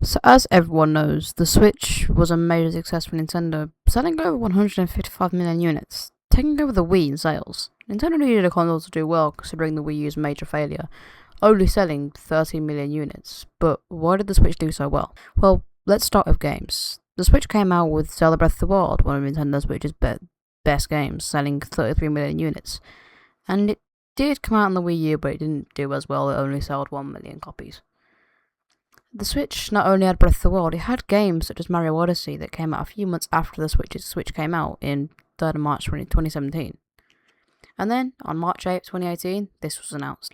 So as everyone knows, the Switch was a major success for Nintendo, selling over 155 million units, taking over the Wii in sales. Nintendo needed a console to do well considering the Wii U's major failure, only selling 13 million units. But why did the Switch do so well? Well, let's start with games. The Switch came out with Zelda Breath of the Wild, one of Nintendo Switch's best games, selling 33 million units. And it did come out on the Wii U, but it didn't do as well, it only sold 1 million copies. The Switch not only had Breath of the Wild, it had games such as Mario Odyssey that came out a few months after the Switch came out in 3rd of March 2017. And then, on March 8th, 2018, this was announced.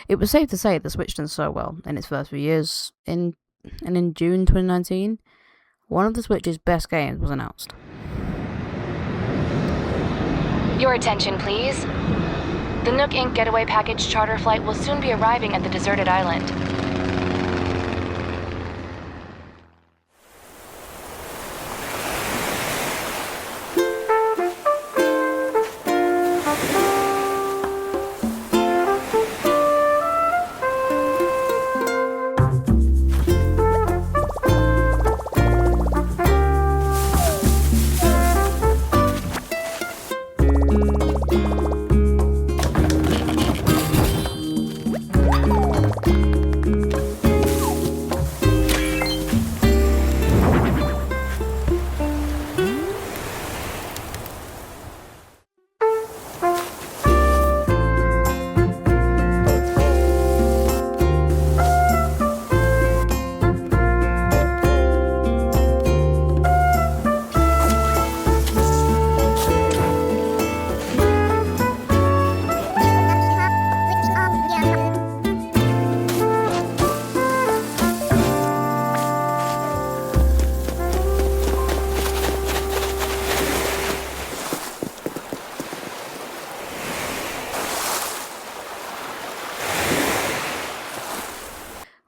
It was safe to say the Switch done so well in its first few years, in June 2019, one of the Switch's best games was announced. Your attention, please. The Nook Inc. Getaway Package charter flight will soon be arriving at the deserted island.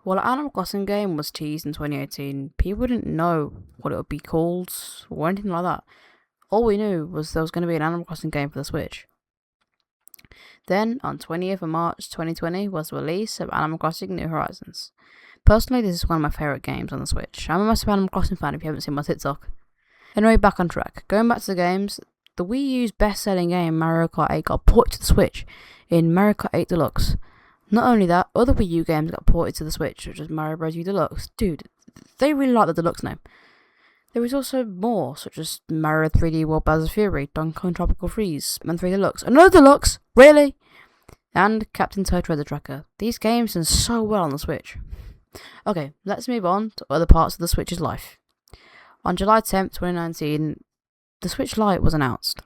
While an Animal Crossing game was teased in 2018, people didn't know what it would be called or anything like that. All we knew was there was going to be an Animal Crossing game for the Switch. Then, on 20th of March 2020 was the release of Animal Crossing New Horizons. Personally, this is one of my favourite games on the Switch. I'm a massive Animal Crossing fan if you haven't seen my TikTok. Anyway, back on track. Going back to the games, the Wii U's best-selling game Mario Kart 8 got ported to the Switch in Mario Kart 8 Deluxe. Not only that, other Wii U games got ported to the Switch, such as Mario Bros. U Deluxe. Dude, they really like the Deluxe name. There is also more, such as Mario 3D World Bowser's Fury, Donkey Kong Tropical Freeze, and 3 Deluxe. Another Deluxe? Really? And Captain Toad Treasure Tracker. These games done so well on the Switch. Okay, let's move on to other parts of the Switch's life. On July 10th, 2019, the Switch Lite was announced.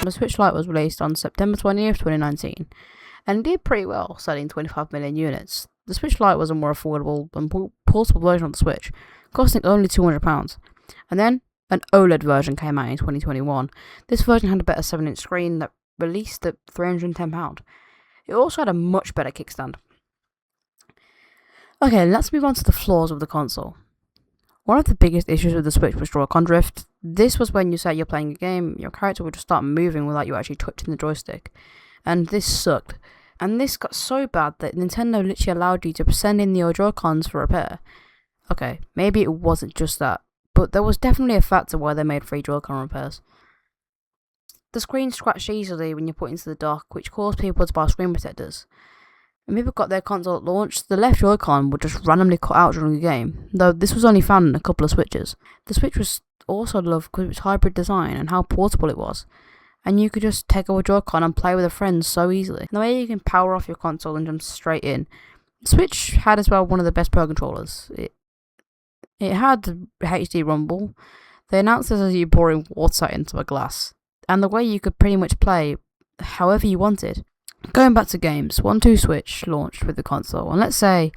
The Switch Lite was released on September 20th, 2019, and did pretty well, selling 25 million units. The Switch Lite was a more affordable and portable version of the Switch, costing only £200. And then, an OLED version came out in 2021. This version had a better 7-inch screen that released at £310. It also had a much better kickstand. Okay, let's move on to the flaws of the console. One of the biggest issues with the Switch was Joy-Con drift. This was when you say you're playing a game, your character would just start moving without you actually touching the joystick. And this sucked. And this got so bad that Nintendo literally allowed you to send in your Joy-Cons for repair. Okay, maybe it wasn't just that, but there was definitely a factor why they made free Joy-Con repairs. The screen scratched easily when you put it into the dock, which caused people to buy screen protectors. When people got their console at launch, the left Joy-Con would just randomly cut out during the game, though this was only found in a couple of Switches. The Switch was also loved because of its hybrid design and how portable it was, and you could just take a Joy-Con and play with a friend so easily. And the way you can power off your console and jump straight in. The Switch had as well one of the best Pro controllers. It had HD Rumble. They announced this as you pouring water into a glass, and the way you could pretty much play however you wanted. Going back to games, 1-2 Switch launched with the console, and let's say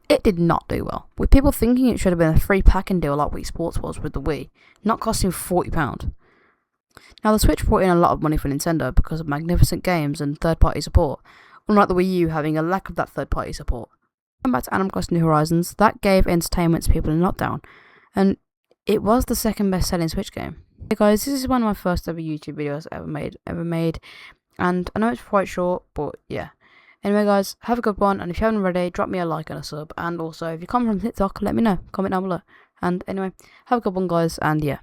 it did not do well, with people thinking it should have been a free packing deal like Wii Sports was with the Wii, not costing £40. Now the Switch brought in a lot of money for Nintendo because of magnificent games and third-party support, unlike the Wii U having a lack of that third-party support. Going back to Animal Crossing New Horizons, that gave entertainment to people in lockdown, and it was the second best-selling Switch game. Hey guys, this is one of my first ever YouTube videos ever made. And I know it's quite short, but yeah. Anyway guys, have a good one, and if you haven't already, drop me a like and a sub, and also if you come from TikTok, let me know, comment down below. And anyway, have a good one guys, and yeah.